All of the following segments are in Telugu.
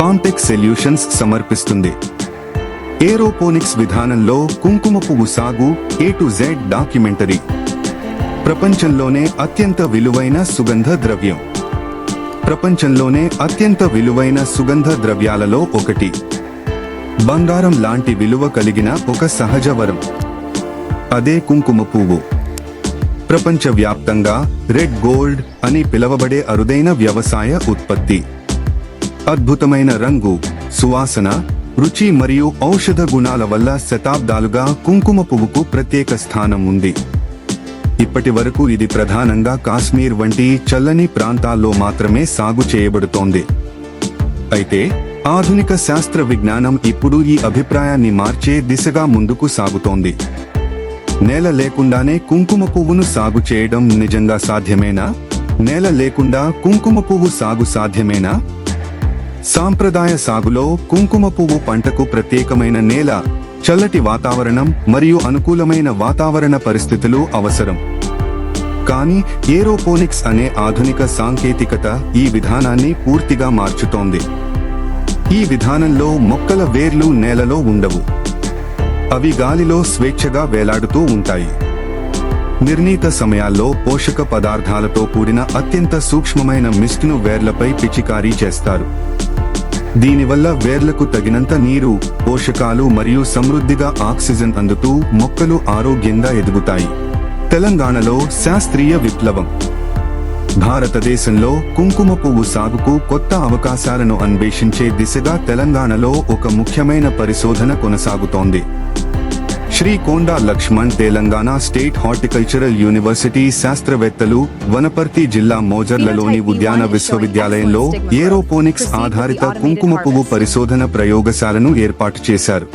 ఫామ్టెక్ సొల్యూషన్స్ సమర్పిస్తుంది. ఏరోపోనిక్స్ విధానంలో కుంకుమ పువ్వు సాగు A to Z డాక్యుమెంటరీ. ప్రపంచంలోనే అత్యంత విలువైన సుగంధ ద్రవ్యం. ప్రపంచంలోనే అత్యంత విలువైన సుగంధ ద్రవ్యాలలో ఒకటి. బంగారం లాంటి విలువ కలిగిన ఒక సహజ వరం. అదే కుంకుమ పువ్వు. ప్రపంచవ్యాప్తంగా రెడ్ గోల్డ్ అని పిలువబడే అరుదైన వ్యవసాయ ఉత్పత్తి. అద్భుతమైన రంగు, సువాసన, రుచి మరియు ఔషధ గుణాల వల్ల శతాబ్దాలుగా కుంకుమ పువ్వుకు ప్రత్యేక స్థానం ఉంది. ఇప్పటి వరకు ఇది ప్రధానంగా కాశ్మీర్ వంటి చల్లని ప్రాంతాల్లో మాత్రమే సాగు చేయబడుతోంది. అయితే ఆధునిక శాస్త్ర విజ్ఞానం ఇప్పుడు ఈ అభిప్రాయాన్ని మార్చే దిశగా ముందుకు సాగుతోంది. నేల లేకుండానే కుంకుమ పువ్వును సాగు చేయడం నిజంగా సాధ్యమేనా? నేల లేకుండా కుంకుమ పువ్వు సాగు సాధ్యమేనా? సాంప్రదాయ సాగులో కుంకుమ పువ్వు పంటకు ప్రత్యేకమైన నేల, చల్లటి వాతావరణం మరియు అనుకూలమైన వాతావరణ పరిస్థితులు అవసరం. కానీ ఏరోపోనిక్స్ అనే ఆధునిక సాంకేతికత ఈ విధానాన్ని పూర్తిగా మార్చుతోంది. ఈ విధానంలో మొక్కల వేర్లు నేలలో ఉండవు. అవి గాలిలో స్వేచ్ఛగా వేలాడుతూ ఉంటాయి. నిర్ణీత సమయాల్లో పోషక పదార్థాలతో కూడిన అత్యంత సూక్ష్మమైన మిస్ట్ను వేర్లపై పిచికారీ చేస్తారు. దీనివల్ల వేర్లకు తగినంత నీరు, పోషకాలు మరియు సమృద్ధిగా ఆక్సిజన్ అందుతూ మొక్కలు ఆరోగ్యంగా ఎదుగుతాయి. తెలంగాణలో శాస్త్రీయ విప్లవం. భారతదేశంలో కుంకుమ పువ్వు సాగుకు కొత్త అవకాశాలను అన్వేషించే దిశగా తెలంగాణలో ఒక ముఖ్యమైన పరిశోధన కొనసాగుతోంది. Shri Konda Laxman Telangana state horticultural university శాస్త్రవేత్తలు వనపర్తి జిల్లా మోజర్లలోని ఉద్యాన విశ్వవిద్యాలయంలో ఏరోపోనిక్స్ ఆధారిత కుంకుమ పువ్వు పరిశోధన ప్రయోగశాలను ఏర్పాటు చేశారు.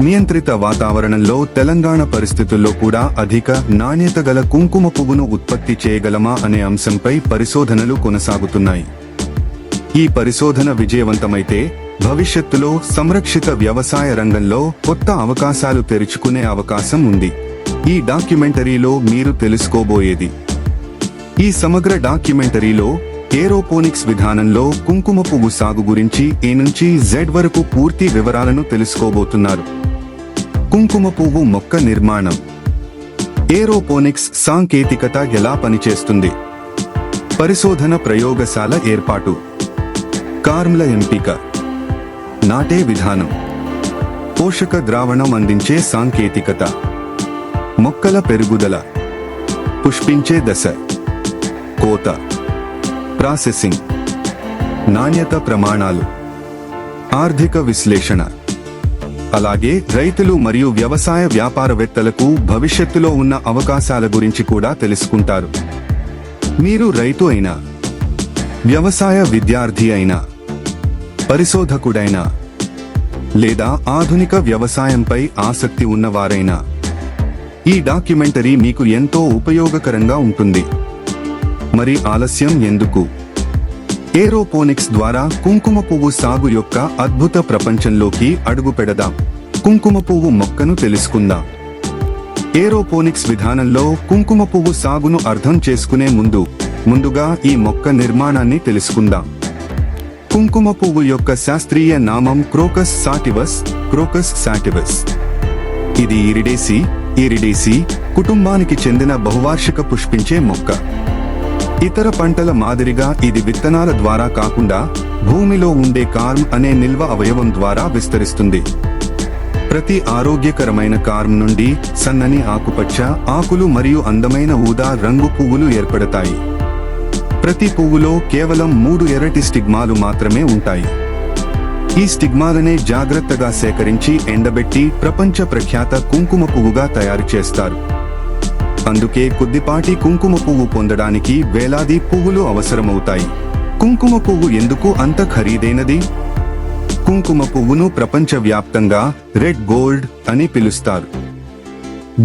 నియంత్రిత వాతావరణంలో తెలంగాణ పరిస్థితుల్లో కూడా అధిక నాణ్యత గల కుంకుమ పువ్వును ఉత్పత్తి చేయగలమా అనే అంశంపై పరిశోధనలు కొనసాగుతున్నాయి. ఈ పరిశోధన విజయవంతమైతే భవిష్యత్తులో సంరక్షిత వ్యవసాయ రంగంలో కొత్త అవకాశాలు తెరుచుకునే అవకాశం ఉంది. ఈ డాక్యుమెంటరీలో మీరు తెలుసుకోబోయేది. ఈ సమగ్ర డాక్యుమెంటరీలో ఏరోపోనిక్స్ విధానంలో కుంకుమ పువ్వు సాగు గురించి A నుంచి Z వరకు పూర్తి వివరాలను తెలుసుకోబోతున్నారు. కుంకుమ పువ్వు మొక్క నిర్మాణం. ఏరోపోనిక్స్ సాంకేతికత ఎలా పనిచేస్తుంది? పరిశోధన ప్రయోగశాల ఏర్పాటు. కార్మ్ల ఎంపిక. నాటే విధానం. పోషక ద్రావణం అందించే సాంకేతికత. మొక్కల పెరుగుదల. పుష్పించే దశ. కోత. ప్రాసెసింగ్. నాణ్యత ప్రమాణాలు. ఆర్థిక విశ్లేషణ. అలాగే రైతులు మరియు వ్యవసాయ వ్యాపారవేత్తలకు భవిష్యత్తులో ఉన్న అవకాశాల గురించి కూడా తెలుసుకుంటారు. మీరు రైతు అయినా, వ్యవసాయ విద్యార్థి అయినా, పరిశోధకుడైనా లేదా ఆధునిక వ్యవసాయంపై ఆసక్తి ఉన్నవారైనా ఈ డాక్యుమెంటరీ మీకు ఎంతో ఉపయోగకరంగా ఉంటుంది. మరి ఆలస్యం ఎందుకు? ఏరోపోనిక్స్ ద్వారా కుంకుమ పువ్వు సాగు యొక్క అద్భుత ప్రపంచంలోకి అడుగు పెడదాం. కుంకుమ పువ్వు మొక్కను తెలుసుకుందాం. ఏరోపోనిక్స్ విధానంలో కుంకుమ పువ్వు సాగును అర్థం చేసుకునే ముందుగా ఈ మొక్క నిర్మాణాన్ని తెలుసుకుందాం. కుంకుమ పువ్వు యొక్క శాస్త్రీయ నామం క్రోకస్ సాటివస్. Crocus sativus. ఇది ఇరిడేసి కుటుంబానికి చెందిన బహువార్షిక పుష్పించే మొక్క. ఇతర పంటల మాదిరిగా ఇది విత్తనాల ద్వారా కాకుండా భూమిలో ఉండే కార్మ్ అనే నిల్వ అవయవం ద్వారా విస్తరిస్తుంది. ప్రతి ఆరోగ్యకరమైన కార్మ్ నుండి సన్నని ఆకుపచ్చ ఆకులు మరియు అందమైన ఊదా రంగు పువ్వులు ఏర్పడతాయి. ప్రతి పువ్వులో కేవలం 3 ఎర్రటి స్టిగ్మాలు మాత్రమే ఉంటాయి. ఈ స్టిగ్మాలనే జాగ్రత్తగా సేకరించి ఎండబెట్టి ప్రపంచ ప్రఖ్యాత కుంకుమ పువ్వుగా తయారు చేస్తారు. అందుకే కొద్దిపాటి కుంకుమ పువ్వు పొందడానికి వేలాది పువ్వులు అవసరమవుతాయి. కుంకుమ పువ్వు ఎందుకు అంత ఖరీదైనది? కుంకుమ పువ్వును ప్రపంచవ్యాప్తంగా రెడ్ గోల్డ్ అని పిలుస్తారు.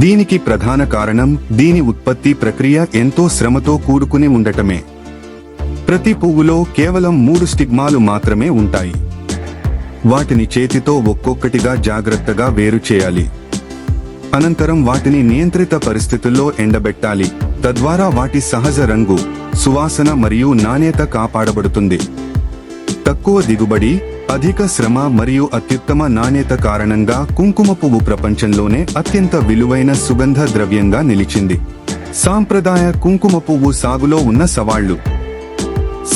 దీనికి ప్రధాన కారణం దీని ఉత్పత్తి ప్రక్రియ ఎంతో శ్రమతో కూడుకుని ఉండటమే. ప్రతి పువ్వులో కేవలం 3 స్టిగ్మాలు మాత్రమే ఉంటాయి. వాటిని చేతితో ఒక్కొక్కటిగా జాగ్రత్తగా వేరు చేయాలి. అనంతరం వాటిని నియంత్రిత పరిస్థితుల్లో ఎండబెట్టాలి. తద్వారా వాటి సహజ రంగు, సువాసన మరియు నాణ్యత కాపాడబడుతుంది. తక్కువ దిగుబడి, అధిక శ్రమ మరియు అత్యుత్తమ నాణ్యత కారణంగా కుంకుమ పువ్వు ప్రపంచంలోనే అత్యంత విలువైన సుగంధ ద్రవ్యంగా నిలిచింది. సాంప్రదాయ కుంకుమ పువ్వు సాగులో ఉన్న సవాళ్లు.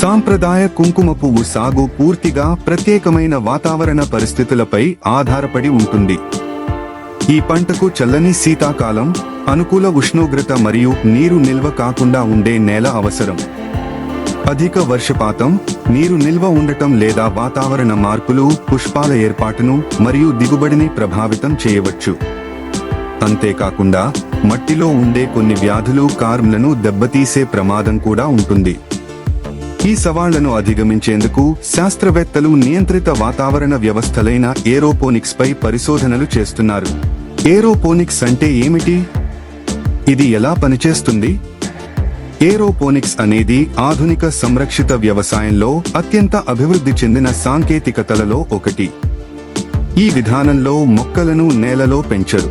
సాంప్రదాయ కుంకుమ పువ్వు సాగు పూర్తిగా ప్రత్యేకమైన వాతావరణ పరిస్థితులపై ఆధారపడి ఉంటుంది. ఈ పంటకు చల్లని శీతాకాలం, అనుకూల ఉష్ణోగ్రత మరియు నీరు నిల్వ కాకుండా ఉండే నేల అవసరం. అధిక వర్షపాతం, నీరు నిల్వ ఉండటం లేదా వాతావరణ మార్పులు పుష్పాల ఏర్పాటును మరియు దిగుబడిని ప్రభావితం చేయవచ్చు. అంతేకాకుండా మట్టిలో ఉండే కొన్ని వ్యాధులు కార్మ్లను దెబ్బతీసే ప్రమాదం కూడా ఉంటుంది. ఈ సవాళ్లను అధిగమించేందుకు శాస్త్రవేత్తలు నియంత్రిత వాతావరణ వ్యవస్థలైన ఏరోపోనిక్స్ పై పరిశోధనలు చేస్తున్నారు. ఏరోపోనిక్స్ అంటే ఏమిటి? ఇది ఎలా పనిచేస్తుంది? ఏరోపోనిక్స్ అనేది ఆధునిక సంరక్షిత వ్యవసాయంలో అత్యంత అభివృద్ధి చెందిన సాంకేతికతలలో ఒకటి. ఈ విధానంలో మొక్కలను నేలలో పెంచరు.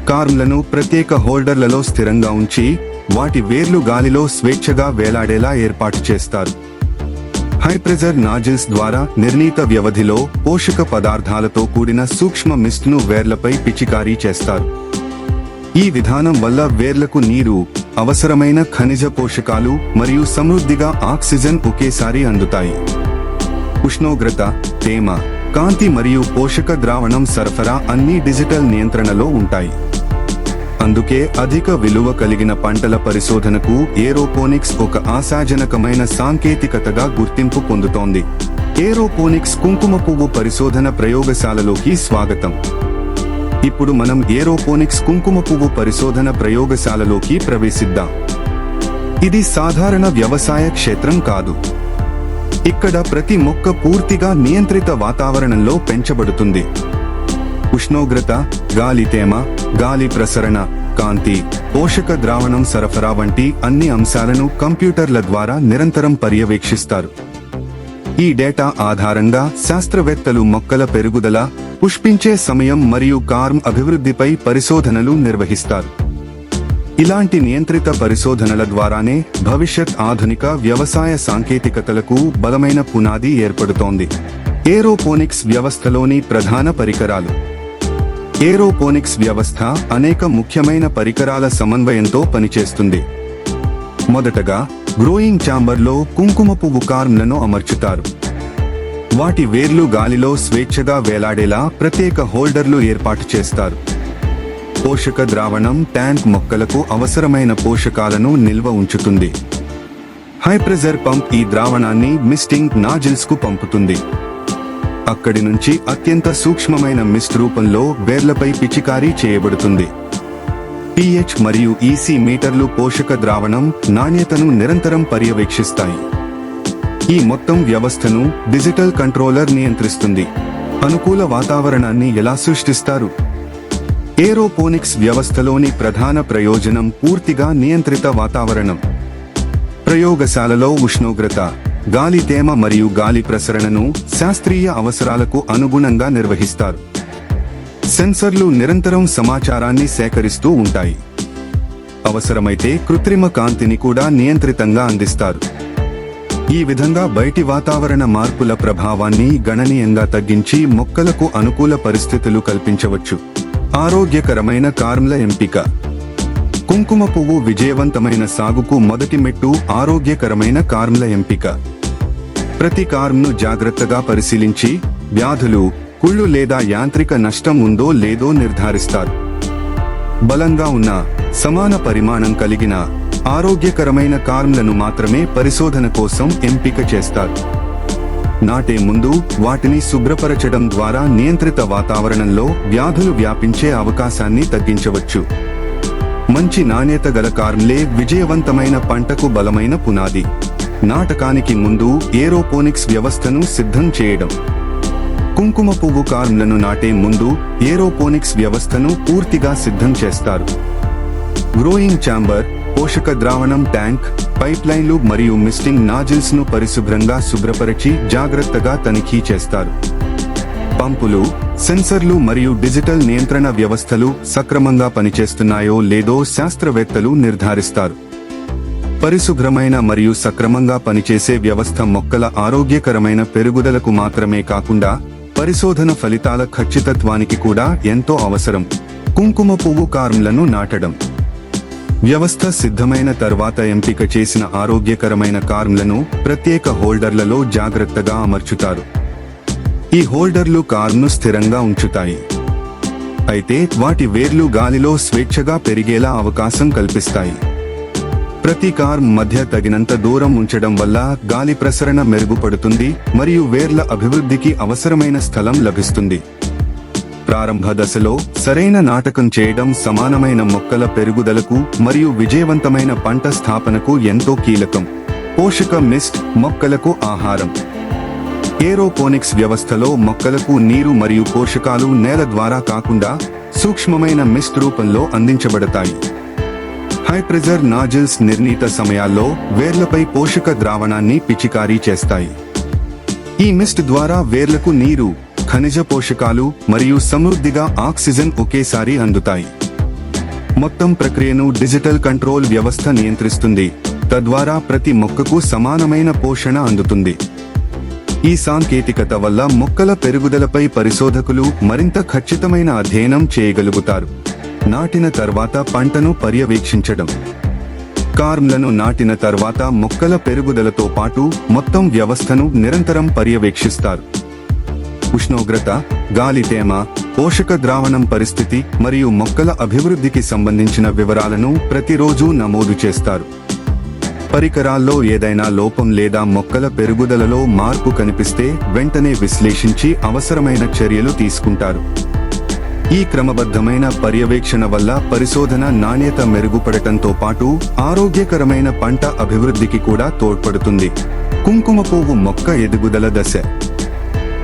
కార్మ్లను ప్రత్యేక హోల్డర్లలో స్థిరంగా ఉంచి వాటి వేర్లు గాలిలో స్వేచ్ఛగా వేలాడేలా ఏర్పాటు చేస్తారు. హై ప్రెజర్ నాజిల్స్ ద్వారా నిర్ణీత వ్యవధిలో పోషక పదార్థాలతో కూడిన సూక్ష్మ మిస్ట్ను వేర్లపై పిచికారీ చేస్తారు. ఈ విధానం వల్ల వేర్లకు నీరు, అవసరమైన ఖనిజ పోషకాలు మరియు సమృద్ధిగా ఆక్సిజన్ ఒకేసారి అందుతాయి. ఉష్ణోగ్రత, తేమ, కాంతి మరియు పోషక ద్రావణం సరఫరా అన్నీ డిజిటల్ నియంత్రణలో ఉంటాయి. అందుకే అధిక విలువ కలిగిన పంటల పరిశోధనకు ఏరోపోనిక్స్ ఒక ఆశాజనకమైన సాంకేతికతగా గుర్తింపు పొందుతోంది. ఏరోపోనిక్స్ కుంకుమ పువ్వు పరిశోధన ప్రయోగశాలలోకి స్వాగతం. ఇప్పుడు మనం ఏరోపోనిక్స్ కుంకుమ పువ్వు పరిశోధన ప్రయోగశాలలోకి ప్రవేశిద్దాం. ఇది సాధారణ వ్యవసాయ క్షేత్రం కాదు. ఇక్కడ ప్రతి మొక్క పూర్తిగా నియంత్రిత వాతావరణంలో పెంచబడుతుంది. ఉష్ణోగ్రత, గాలి తేమ, గాలి ప్రసరణ, కాంతి, పోషక ద్రావణం సరఫరా వంటి అన్ని అంశాలను కంప్యూటర్ల ద్వారా నిరంతరం పర్యవేక్షిస్తారు. ఈ డేటా ఆధారంగా శాస్త్రవేత్తలు మొక్కల పెరుగుదల, పుష్పించే సమయం మరియు కార్మ్ అభివృద్ధిపై పరిశోధనలు నిర్వహిస్తారు. ఇలాంటి నియంత్రిత పరిశోధనల ద్వారానే భవిష్యత్ ఆధునిక వ్యవసాయ సాంకేతికతలకు బలమైన పునాది ఏర్పడుతోంది. ఏరోపోనిక్స్ వ్యవస్థలోని ప్రధాన పరికరాలు. ఏరోపోనిక్స్ వ్యవస్థ అనేక ముఖ్యమైన పరికరాల సమన్వయంతో పనిచేస్తుంది. మొదటగా గ్రోయింగ్ ఛాంబర్లో కుంకుమ పువ్వు కార్మ్లను అమర్చుతారు. వాటి వేర్లు గాలిలో స్వేచ్ఛగా వేలాడేలా ప్రత్యేక హోల్డర్లు ఏర్పాటు చేస్తారు. పోషక ద్రావణం ట్యాంక్ మొక్కలకు అవసరమైన పోషకాలను నిల్వ ఉంచుతుంది. హై ప్రెజర్ పంప్ ఈ ద్రావణాన్ని మిస్టింగ్ నాజిల్స్ కు పంపుతుంది. అక్కడి నుంచి అత్యంత సూక్ష్మమైన మిస్ట్ రూపంలో వేర్లపై పిచికారీ చేయబడుతుంది. pH మరియు EC మీటర్లు పోషక ద్రావణం నాణ్యతను నిరంతరం పర్యవేక్షిస్తాయి. ఈ మొత్తం వ్యవస్థను డిజిటల్ కంట్రోలర్ నియంత్రిస్తుంది. అనుకూల వాతావరణాన్ని ఎలా సృష్టిస్తారు? ఏరోపోనిక్స్ వ్యవస్థలోని ప్రధాన ప్రయోజనం పూర్తిగా నియంత్రిత వాతావరణం. ప్రయోగశాలలో ఉష్ణోగ్రత, గాలి తేమ మరియు గాలి ప్రసరణను శాస్త్రీయ అవసరాలకు అనుగుణంగా నిర్వహిస్తారు. సెన్సర్లు నిరంతరం సమాచారాన్ని సేకరిస్తూ ఉంటాయి. అవసరమైతే కృత్రిమ కాంతిని కూడా నియంత్రితంగా అందిస్తారు. ఈ విధంగా బయటి వాతావరణ మార్పుల ప్రభావాన్ని గణనీయంగా తగ్గించి మొక్కలకు అనుకూల పరిస్థితులు కల్పించవచ్చు. ఆరోగ్యకరమైన కార్మ్ల ఎంపిక. కుంకుమ పువ్వు విజయవంతమైన సాగుకు మొదటి మెట్టు ఆరోగ్యకరమైన కార్మ్ల ఎంపిక. ప్రతి కార్మ్ను జాగ్రత్తగా పరిశీలించి వ్యాధులు, కుళ్ళు లేదా యాంత్రిక నష్టం ఉందో లేదో నిర్ధారిస్తారు. బలంగా ఉన్న, సమాన పరిమాణం కలిగిన, ఆరోగ్యకరమైన కార్మ్లను మాత్రమే పరిశోధన కోసం ఎంపిక చేస్తారు. నాటే ముందు వాటిని శుభ్రపరచడం ద్వారా నియంత్రిత వాతావరణంలో వ్యాధులు వ్యాపించే అవకాశాన్ని తగ్గించవచ్చు. మంచి నాణ్యత గల కార్మ్లే విజయవంతమైన పంటకు బలమైన పునాది. నాటకానికి ముందు ఏరోపోనిక్స్ వ్యవస్థను సిద్ధం చేయడం. కుంకుమ పువ్వు కార్మ్లను నాటే ముందు ఏరోపోనిక్స్ వ్యవస్థను పూర్తిగా సిద్ధం చేస్తారు. గ్రోయింగ్ ఛాంబర్, పోషక ద్రావణం ట్యాంక్, పైప్లైన్లు మరియు మిస్టింగ్ నాజిల్స్ ను పరిశుభ్రంగా శుభ్రపరిచి జాగ్రత్తగా తనిఖీ చేస్తారు. పంపులు, సెన్సర్లు మరియు డిజిటల్ నియంత్రణ వ్యవస్థలు సక్రమంగా పనిచేస్తున్నాయో లేదో శాస్త్రవేత్తలు నిర్ధారిస్తారు. పరిశుభ్రమైన మరియు సక్రమంగా పనిచేసే వ్యవస్థ మొక్కల ఆరోగ్యకరమైన పెరుగుదలకు మాత్రమే కాకుండా పరిశోధన ఫలితాల ఖచ్చితత్వానికి కూడా ఎంతో అవసరం. కుంకుమ పువ్వు కార్మ్లను నాటడం. వ్యవస్థ సిద్ధమైన తర్వాత ఎంపిక చేసిన ఆరోగ్యకరమైన కార్మ్లను ప్రత్యేక హోల్డర్లలో జాగ్రత్తగా అమర్చుతారు. ఈ హోల్డర్లు కార్మ్ను స్థిరంగా ఉంచుతాయి, అయితే వాటి వేర్లు గాలిలో స్వేచ్ఛగా పెరిగేలా అవకాశం కల్పిస్తాయి. ప్రతి కార్మ్ మధ్య తగినంత దూరం ఉంచడం వల్ల గాలి ప్రసరణ మెరుగుపడుతుంది మరియు వేర్ల అభివృద్ధికి అవసరమైన స్థలం లభిస్తుంది. ప్రారంభ దశలో సరైన నాటకం చేయడం సమానమైన మొక్కల పెరుగుదలకు మరియు విజయవంతమైన పంట స్థాపనకు ఎంతో కీలకం. పోషక మిస్ట్ మొక్కలకు ఆహారం. ఏరోపోనిక్స్ వ్యవస్థలో మొక్కలకు నీరు మరియు పోషకాలు నేల ద్వారా కాకుండా సూక్ష్మమైన మిస్ట్ రూపంలో అందించబడతాయి. హై ప్రెజర్ నాజిల్స్ నిర్ణీత సమయాల్లో వేర్లపై పోషక ద్రావణాన్ని పిచికారీ చేస్తాయి. ఈ మిస్ట్ ద్వారా వేర్లకు నీరు, ఖనిజ పోషకాలు మరియు సమృద్ధిగా ఆక్సిజన్ ఒకేసారి అందుతాయి. మొత్తం ప్రక్రియను డిజిటల్ కంట్రోల్ వ్యవస్థ నియంత్రిస్తుంది, తద్వారా ప్రతి మొక్కకు సమానమైన పోషణ అందుతుంది. ఈ సాంకేతికత వల్ల మొక్కల పెరుగుదలపై పరిశోధకులు మరింత ఖచ్చితమైన అధ్యయనం చేయగలుగుతారు. నాటిన తర్వాత పంటను పర్యవేక్షించడం. కార్మ్లను నాటిన తర్వాత మొక్కల పెరుగుదలతో పాటు మొత్తం వ్యవస్థను నిరంతరం పర్యవేక్షిస్తారు. ఉష్ణోగ్రత, గాలి తేమ, పోషక ద్రావణం పరిస్థితి మరియు మొక్కల అభివృద్ధికి సంబంధించిన వివరాలను ప్రతిరోజు నమోదు చేస్తారు. పరికరాల్లో ఏదైనా లోపం లేదా మొక్కల పెరుగుదలలో మార్పు కనిపిస్తే వెంటనే విశ్లేషించి అవసరమైన చర్యలు తీసుకుంటారు. ఈ క్రమబద్ధమైన పర్యవేక్షణ వల్ల పరిశోధన నాణ్యత మెరుగుపడటంతో పాటు ఆరోగ్యకరమైన పంట అభివృద్ధికి కూడా తోడ్పడుతుంది. కుంకుమ పువ్వు మొక్క ఎదుగుదల దశ.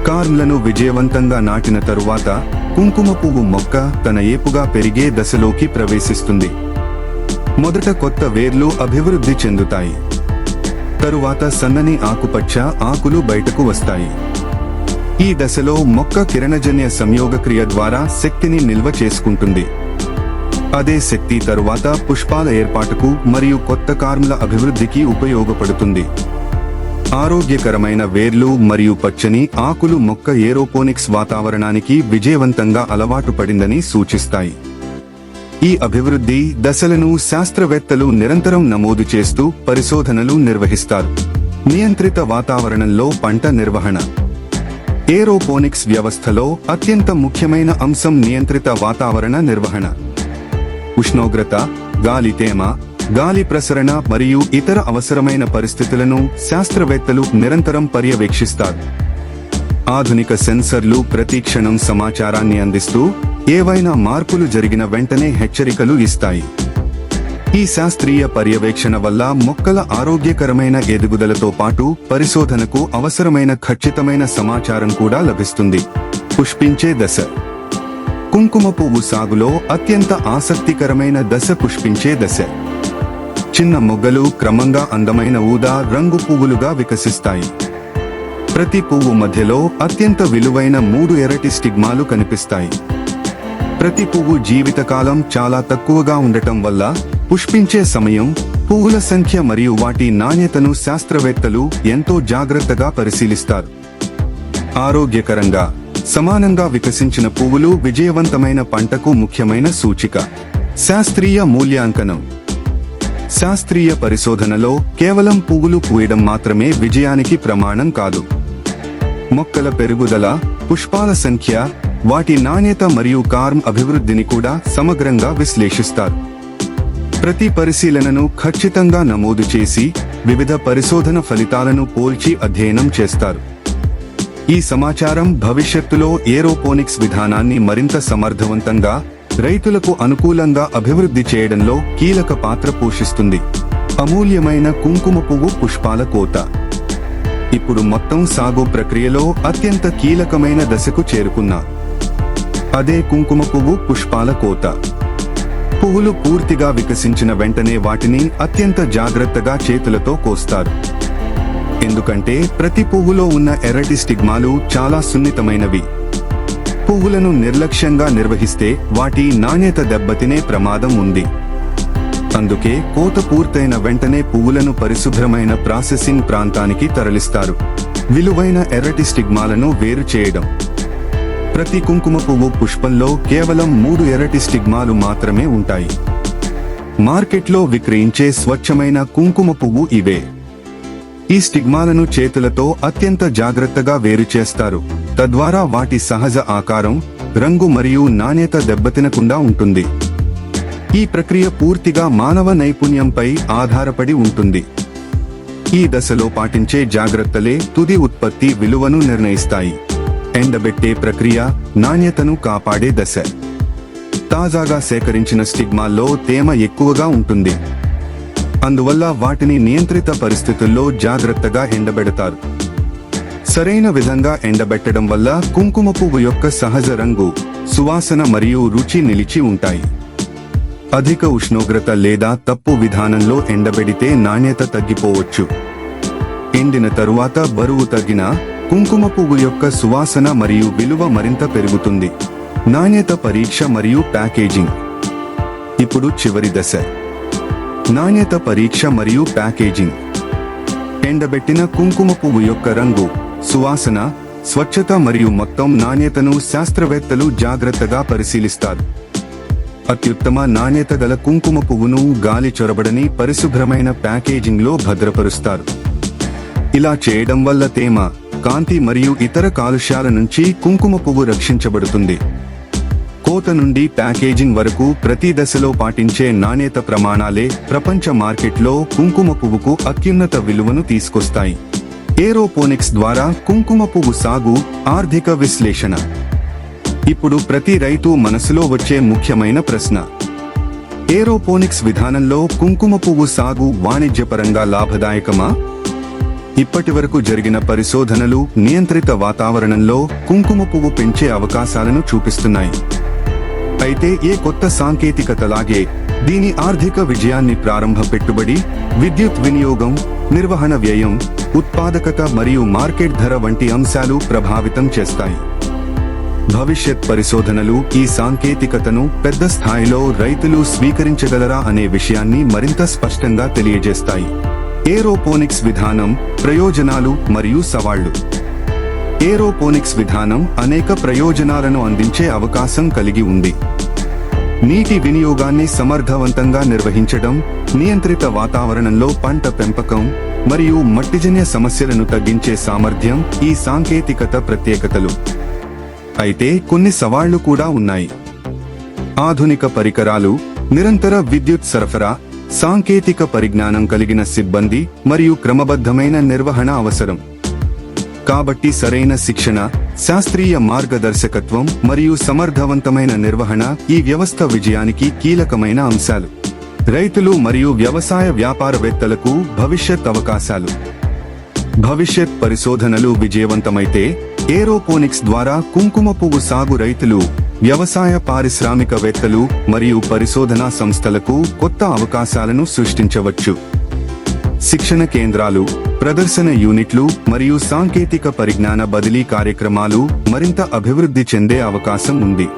కార్మ్లను విజయవంతంగా నాటిన తరువాత కుంకుమ పువ్వు మొక్క తన ఏపుగా పెరిగే దశలోకి ప్రవేశిస్తుంది. మొదట కొత్త వేర్లు అభివృద్ధి చెందుతాయి. తరువాత సన్నని ఆకుపచ్చ ఆకులు బయటకు వస్తాయి. ఈ దశలో మొక్క కిరణజన్య సంయోగక్రియ ద్వారా శక్తిని నిల్వ చేసుకుంటుంది. అదే శక్తి తరువాత పుష్పాల ఏర్పాటుకు మరియు కొత్త కార్మ్ల అభివృద్ధికి ఉపయోగపడుతుంది. ఆరోగ్యకరమైన వేర్లు మరియు పచ్చని ఆకులు మొక్క ఏరోపోనిక్స్ వాతావరణానికి విజయవంతంగా అలవాటు పడిందని సూచిస్తాయి. ఈ అభివృద్ధి దశలను శాస్త్రవేత్తలు నిరంతరం నమోదు చేస్తూ పరిశోధనలు నిర్వహిస్తారు. నియంత్రిత వాతావరణంలో పంట నిర్వహణ. ఏరోపోనిక్స్ వ్యవస్థలో అత్యంత ముఖ్యమైన అంశం నియంత్రిత వాతావరణ నిర్వహణ. ఉష్ణోగ్రత, గాలి తేమ, గాలి ప్రసరణ మరియు ఇతర అవసరమైన పరిస్థితులను శాస్త్రవేత్తలు నిరంతరం పర్యవేక్షిస్తారు. ఆధునిక సెన్సర్లు ప్రతి క్షణం సమాచారాన్ని అందిస్తూ ఏవైనా మార్పులు జరిగిన వెంటనే హెచ్చరికలు ఇస్తాయి. ఈ శాస్త్రీయ పర్యవేక్షణ వల్ల మొక్కల ఆరోగ్యకరమైన ఎదుగుదలతో పాటు పరిశోధనకు అవసరమైన ఖచ్చితమైన సమాచారం కూడా లభిస్తుంది. పుష్పించే దశ. కుంకుమ పువ్వు సాగులో అత్యంత ఆసక్తికరమైన దశ పుష్పించే దశ. చిన్న మొగ్గలు క్రమంగా అందమైన ఊదా రంగు పువ్వులుగా వికసిస్తాయి. ప్రతి పువ్వు మధ్యలో అత్యంత విలువైన 3 ఎర్రటి స్టిగ్మాలు కనిపిస్తాయి. ప్రతి పువ్వు జీవితకాలం చాలా తక్కువగా ఉండటం వల్ల పుష్పించే సమయం, పువ్వుల సంఖ్య మరియు వాటి నాణ్యతను శాస్త్రవేత్తలు ఎంతో జాగ్రత్తగా పరిశీలిస్తారు. ఆరోగ్యకరంగా, సమానంగా వికసించిన పువ్వులు విజయవంతమైన పంటకు ముఖ్యమైన సూచిక. శాస్త్రీయ మూల్యాంకనం. శాస్త్రీయ పరిశోధనలో కేవలం పువ్వులు పూయడం మాత్రమే విజయానికి ప్రమాణం కాదు. మొక్కల పెరుగుదల, పుష్పాల సంఖ్య, వాటి నాణ్యత మరియు కార్మ్ అభివృద్ధిని కూడా సమగ్రంగా విశ్లేషిస్తారు. ప్రతి పరిశీలనను ఖచ్చితంగా నమోదు చేసి వివిధ పరిశోధన ఫలితాలను పోల్చి అధ్యయనం చేస్తారు. ఈ సమాచారం భవిష్యత్తులో ఏరోపోనిక్స్ విధానాన్ని మరింత సమర్థవంతంగా, రైతులకు అనుకూలంగా అభివృద్ధి చేయడంలో కీలక పాత్ర పోషిస్తుంది. అమూల్యమైన కుంకుమ పువ్వు పుష్పాల కోత. ఇప్పుడు మొత్తం సాగు ప్రక్రియలో అత్యంత కీలకమైన దశకు చేరుకున్నా. అదే కుంకుమ పువ్వు పుష్పాల కోత. పువ్వులు పూర్తిగా వికసించిన వెంటనే వాటిని అత్యంత జాగ్రత్తగా చేతులతో కోస్తారు. ఎందుకంటే ప్రతి పువ్వులో ఉన్న ఎర్రటి స్టిగ్మాలు చాలా సున్నితమైనవి. పువ్వులను నిర్లక్ష్యంగా నిర్వహిస్తే వాటి నాణ్యత దెబ్బతినే ప్రమాదం ఉంది. అందుకే కోత పూర్తయిన వెంటనే పువ్వులను పరిశుభ్రమైన ప్రాసెసింగ్ ప్రాంతానికి తరలిస్తారు. విలువైన ఎర్రటి స్టిగ్మాలను వేరు చేయడం. ప్రతి కుంకుమ పువ్వు పుష్పంలో కేవలం 3 ఎర్రటి స్టిగ్మాలు మాత్రమే ఉంటాయి. మార్కెట్లో విక్రయించే స్వచ్ఛమైన కుంకుమ పువ్వు ఇవే. ఈ స్టిగ్మాలను చేతులతో అత్యంత జాగ్రత్తగా వేరు చేస్తారు. తద్వారా వాటి సహజ ఆకారం, రంగు మరియు నాణ్యత దెబ్బతినకుండా ఉంటుంది. ఈ ప్రక్రియ పూర్తిగా మానవ నైపుణ్యంపై ఆధారపడి ఉంటుంది. ఈ దశలో పాటించే జాగ్రత్తలే తుది ఉత్పత్తి విలువను నిర్ణయిస్తాయి. ఎండబెట్టే ప్రక్రియ నాణ్యతను కాపాడే దశ. తాజాగా సేకరించిన స్టిగ్మాల్లో తేమ ఎక్కువగా ఉంటుంది. అందువల్ల వాటిని నియంత్రిత పరిస్థితుల్లో జాగ్రత్తగా ఎండబెడతారు. సరైన విధంగా ఎండబెట్టడం వల్ల కుంకుమ పువ్వు యొక్క సహజ రంగు, సువాసన మరియు రుచి నిలిచి ఉంటాయి. అధిక ఉష్ణోగ్రత లేదా తప్పు విధానంలో ఎండబెడితే నాణ్యత తగ్గిపోవచ్చు. ఎండిన తరువాత బరువు తగ్గినా కుంకుమ పువ్వు యొక్క సువాసన మరియు విలువ మరింత పెరుగుతుంది. నాణ్యత పరీక్ష మరియు ప్యాకేజింగ్. ఇప్పుడు చివరి దశ, నాణ్యత పరీక్ష మరియు ప్యాకేజింగ్. ఎండబెట్టిన కుంకుమ పువ్వు యొక్క రంగు, సువాసన, స్వచ్ఛత మరియు మొత్తం నాణ్యతను శాస్త్రవేత్తలు జాగ్రత్తగా పరిశీలిస్తారు. అత్యుత్తమ నాణ్యత గల కుంకుమ పువ్వును గాలి చొరబడని పరిశుభ్రమైన ప్యాకేజింగ్లో భద్రపరుస్తారు. ఇలా చేయడం వల్ల తేమ, కాంతి మరియు ఇతర కాలుష్యాల నుంచి కుంకుమ పువ్వు రక్షించబడుతుంది. కోత నుండి ప్యాకేజింగ్ వరకు ప్రతి దశలో పాటించే నాణ్యత ప్రమాణాలే ప్రపంచ మార్కెట్లో కుంకుమ పువ్వుకు అత్యున్నత విలువను తీసుకొస్తాయి. ఏరోపోనిక్స్ ద్వారా కుంకుమ పువ్వు సాగు ఆర్థిక విశ్లేషణ. ఇప్పుడు ప్రతి రైతు మనసులో వచ్చే ముఖ్యమైన ప్రశ్న, ఏరోపోనిక్స్ విధానంలో కుంకుమ పువ్వు సాగు వాణిజ్యపరంగా లాభదాయకమా? ఇప్పటివరకు జరిగిన పరిశోధనలు నియంత్రిత వాతావరణంలో కుంకుమ పువ్వు పెంచే అవకాశాలను చూపిస్తున్నాయి. అయితే ఏ కొత్త సాంకేతికతలాగే దీని ఆర్థిక విజయాన్ని ప్రారంభ పెట్టుబడి, విద్యుత్ వినియోగం, నిర్వహణ వ్యయం, ఉత్పాదకత మరియు మార్కెట్ ధర వంటి అంశాలు ప్రభావితం చేస్తాయి. భవిష్యత్ పరిశోధనలు ఈ సాంకేతికతను పెద్ద స్థాయిలో రైతులు స్వీకరించగలరా అనే విషయాన్ని మరింత స్పష్టంగా తెలియజేస్తాయి. ఏరోపోనిక్స్ విధానం ప్రయోజనాలు మరియు సవాళ్లు. ఏరోపోనిక్స్ విధానం అనేక ప్రయోజనాలను అందించే అవకాశం కలిగి ఉంది. నీటి వినియోగాన్ని సమర్థవంతంగా నిర్వహించడం, నియంత్రిత వాతావరణంలో పంట పెంపకం మరియు మట్టిజన్య సమస్యలను తగ్గించే సామర్థ్యం ఈ సాంకేతికత ప్రత్యేకతలు. అయితే కొన్ని సవాళ్లు కూడా ఉన్నాయి. ఆధునిక పరికరాలు, నిరంతర విద్యుత్ సరఫరా, సాంకేతిక పరిజ్ఞానం కలిగిన సిబ్బంది మరియు క్రమబద్ధమైన నిర్వహణ అవసరం. కాబట్టి సరైన శిక్షణ, శాస్త్రీయ మార్గదర్శకత్వం మరియు సమర్థవంతమైన నిర్వహణ ఈ వ్యవస్థ విజయానికి కీలకమైన అంశాలు. రైతులు మరియు వ్యవసాయ వ్యాపారవేత్తలకు భవిష్యత్ అవకాశాలు. భవిష్యత్ పరిశోధనలు విజయవంతమైతే ఏరోపోనిక్స్ ద్వారా కుంకుమ పువ్వు సాగు రైతులు, వ్యవసాయ పారిశ్రామికవేత్తలు మరియు పరిశోధనా సంస్థలకు కొత్త అవకాశాలను సృష్టించవచ్చు. శిక్షణ కేంద్రాలు, ప్రదర్శన యూనిట్లు మరియు సాంకేతిక పరిజ్ఞాన బదిలీ కార్యక్రమాలు మరింత అభివృద్ధి చెందే అవకాశం ఉంది.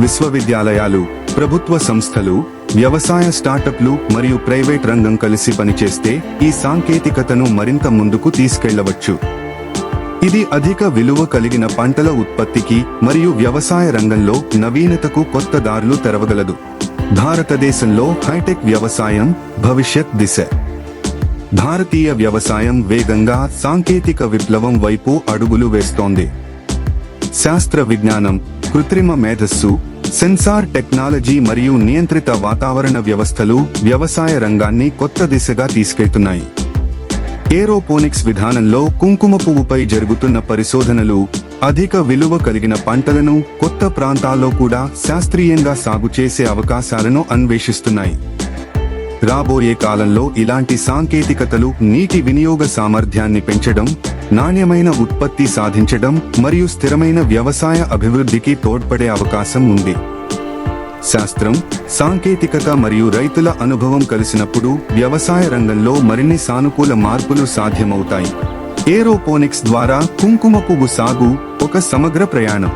విశ్వవిద్యాలయాలు, ప్రభుత్వ సంస్థలు, వ్యవసాయ స్టార్టప్లు మరియు ప్రైవేట్ రంగం కలిసి పనిచేస్తే ఈ సాంకేతికతను మరింత ముందుకు తీసుకెళ్లవచ్చు. ఇది అధిక విలువ కలిగిన పంటల ఉత్పత్తికి మరియు వ్యవసాయ రంగంలో నవీనతకు కొత్త దారులు తెరవగలదు. భారతదేశంలో హైటెక్ వ్యవసాయం భవిష్యత్ దిశ. భారతీయ వ్యవసాయం వేగంగా సాంకేతిక విప్లవం వైపు అడుగులు వేస్తోంది. శాస్త్ర విజ్ఞానం, కృత్రిమ మేధస్సు, సెన్సార్ టెక్నాలజీ మరియు నియంత్రిత వాతావరణ వ్యవస్థలు వ్యవసాయ రంగాన్ని కొత్త దిశగా తీసుకెళ్తున్నాయి. ఏరోపోనిక్స్ విధానంలో కుంకుమ పువ్వుపై జరుగుతున్న పరిశోధనలు అధిక విలువ కలిగిన పంటలను కొత్త ప్రాంతాల్లో కూడా శాస్త్రీయంగా సాగు చేసే అవకాశాలను అన్వేషిస్తున్నాయి. రాబోయే కాలంలో ఇలాంటి సాంకేతికతలు నీటి వినియోగ సామర్థ్యాన్ని పెంచడం, నాణ్యమైన ఉత్పత్తి సాధించడం మరియు స్థిరమైన వ్యవసాయ అభివృద్ధికి తోడ్పడే అవకాశం ఉంది. శాస్త్రం, సాంకేతికత మరియు రైతుల అనుభవం కలిసినప్పుడు వ్యవసాయ రంగంలో మరిన్ని సానుకూల మార్పులు సాధ్యమవుతాయి. ఏరోపోనిక్స్ ద్వారా కుంకుమ పువ్వు సాగు ఒక సమగ్ర ప్రయాణం.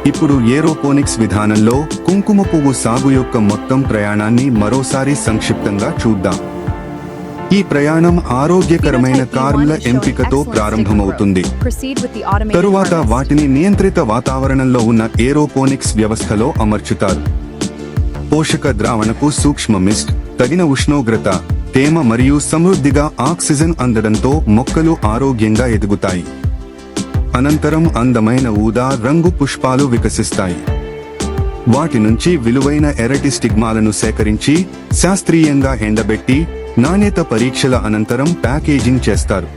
ఇప్పుడు ఏరోపోనిక్స్ విధానంలో కుంకుమ పువ్వు సాగు యొక్క మొత్తం ప్రయాణాన్ని మరోసారి సంక్షిప్తంగా చూద్దాం. ఈ ప్రయాణం ఆరోగ్యకరమైన కార్మ్ల ఎంపికతో ప్రారంభమవుతుంది. తరువాత వాటిని నియంత్రిత వాతావరణంలో ఉన్న ఏరోపోనిక్స్ వ్యవస్థలో అమర్చుతారు. పోషక ద్రావణకు సూక్ష్మ మిస్ట్, తగిన ఉష్ణోగ్రత, తేమ మరియు సమృద్ధిగా ఆక్సిజన్ అందడంతో మొక్కలు ఆరోగ్యంగా ఎదుగుతాయి. అనంతరం అందమైన ఊదా రంగు పుష్పాలు వికసిస్తాయి. వాటి నుంచి విలువైన ఎర్రటి స్టిగ్మాలను సేకరించి శాస్త్రీయంగా ఎండబెట్టి నాణ్యత పరీక్షల అనంతరం ప్యాకేజింగ్ చేస్తారు.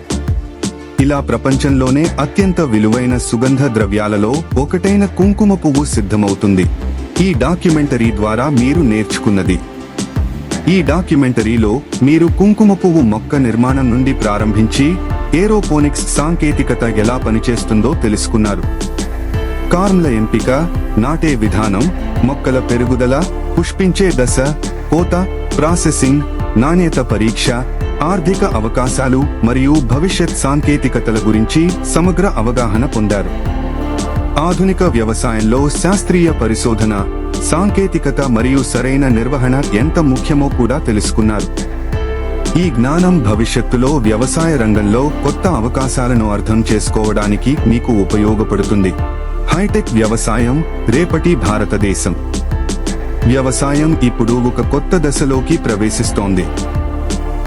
ఇలా ప్రపంచంలోనే అత్యంత విలువైన సుగంధ ద్రవ్యాలలో ఒకటైన కుంకుమ పువ్వు సిద్ధమవుతుంది. ఈ డాక్యుమెంటరీ ద్వారా మీరు నేర్చుకున్నది. ఈ డాక్యుమెంటరీలో మీరు కుంకుమ పువ్వు మొక్క నిర్మాణం నుండి ప్రారంభించి ఏరోపోనిక్స్ సాంకేతికత ఎలా పనిచేస్తుందో తెలుసుకున్నారు. కార్మ్ల ఎంపిక, నాటే విధానం, మొక్కల పెరుగుదల, పుష్పించే దశ, కోత, ప్రాసెసింగ్, నాణ్యత పరీక్ష, ఆర్థిక అవకాశాలు మరియు భవిష్యత్ సాంకేతికతల గురించి సమగ్ర అవగాహన పొందారు. ఆధునిక వ్యవసాయంలో శాస్త్రీయ పరిశోధన, సాంకేతికత మరియు సరైన నిర్వహణ ఎంత ముఖ్యమో కూడా తెలుసుకున్నారు. ఈ జ్ఞానం భవిష్యత్తులో వ్యవసాయ రంగంలో కొత్త అవకాశాలను అర్థం చేసుకోవడానికి మీకు ఉపయోగపడుతుంది. హైటెక్ వ్యవసాయం, రేపటి భారతదేశం. వ్యవసాయం ఇప్పుడు ఒక కొత్త దశలోకి ప్రవేశిస్తోంది.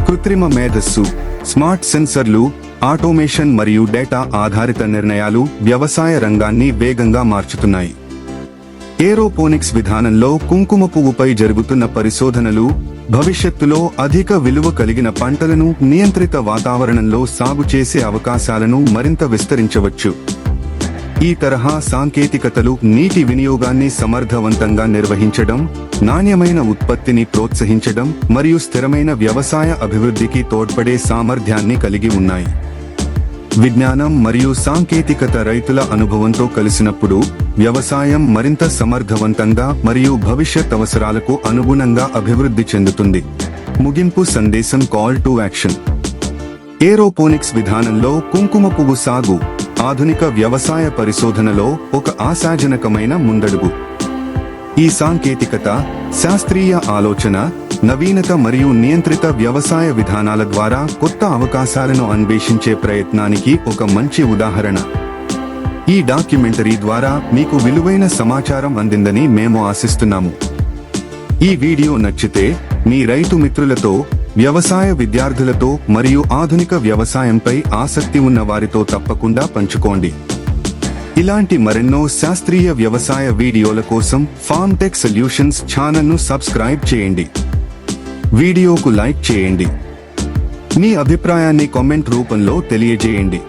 కృత్రిమ మేధస్సు, స్మార్ట్ సెన్సర్లు, ఆటోమేషన్ మరియు డేటా ఆధారిత నిర్ణయాలు వ్యవసాయ రంగాన్ని వేగంగా మార్చుతున్నాయి. ఏరోపోనిక్స్ విధానంలో కుంకుమ పువ్వుపై జరుగుతున్న పరిశోధనలు భవిష్యత్తులో అధిక విలువ కలిగిన పంటలను నియంత్రిత వాతావరణంలో సాగు చేసే అవకాశాలను మరింత విస్తరించవచ్చు. ఈ తరహా సాంకేతికతలు నీటి వినియోగాన్ని సమర్థవంతంగా నిర్వహించడం, నాణ్యమైన ఉత్పత్తిని ప్రోత్సహించడం మరియు స్థిరమైన వ్యవసాయ అభివృద్ధికి తోడ్పడే సామర్థ్యాన్ని కలిగి ఉన్నాయి. విజ్ఞానం మరియు సాంకేతికత రైతుల అనుభవంతో కలిసినప్పుడు వ్యవసాయం మరింత సమర్థవంతంగా మరియు భవిష్యత్ అవసరాలకు అనుగుణంగా అభివృద్ధి చెందుతుంది. ముగింపు సందేశం, కాల్ టు యాక్షన్. ఏరోపోనిక్స్ విధానంలో కుంకుమ పువ్వు సాగు ఆధునిక వ్యవసాయ పరిశోధనలో ఒక ఆశాజనకమైన ముందడుగు. ఈ సాంకేతికత, శాస్త్రీయ ఆలోచన, నవీనత మరియు నియంత్రిత వ్యవసాయ విధానాల ద్వారా కొత్త అవకాశాలను అన్వేషించే ప్రయత్నానికి ఒక మంచి ఉదాహరణ. ఈ డాక్యుమెంటరీ ద్వారా మీకు విలువైన సమాచారం అందిందని మేము ఆశిస్తున్నాము. ఈ వీడియో నచ్చితే మీ రైతు మిత్రులతో, వ్యవసాయ విద్యార్థులతో మరియు ఆధునిక వ్యవసాయంపై ఆసక్తి ఉన్న వారితో తప్పకుండా పంచుకోండి. ఇలాంటి మరెన్నో శాస్త్రీయ వ్యవసాయ వీడియోల కోసం ఫార్మ్ టెక్ సొల్యూషన్స్ ఛానల్ను సబ్స్క్రైబ్ చేయండి. వీడియోకు లైక్ చేయండి. మీ అభిప్రాయాన్ని కామెంట్ రూపంలో తెలియజేయండి.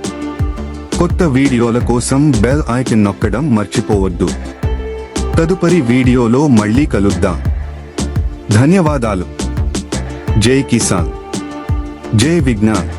కొత్త వీడియోల కోసం బెల్ ఐకాన్ నొక్కడం మర్చిపోవద్దు. తదుపరి వీడియోలో మళ్ళీ కలుద్దాం. ధన్యవాదాలు. జై కిసాన్, జై విజ్ఞాన్.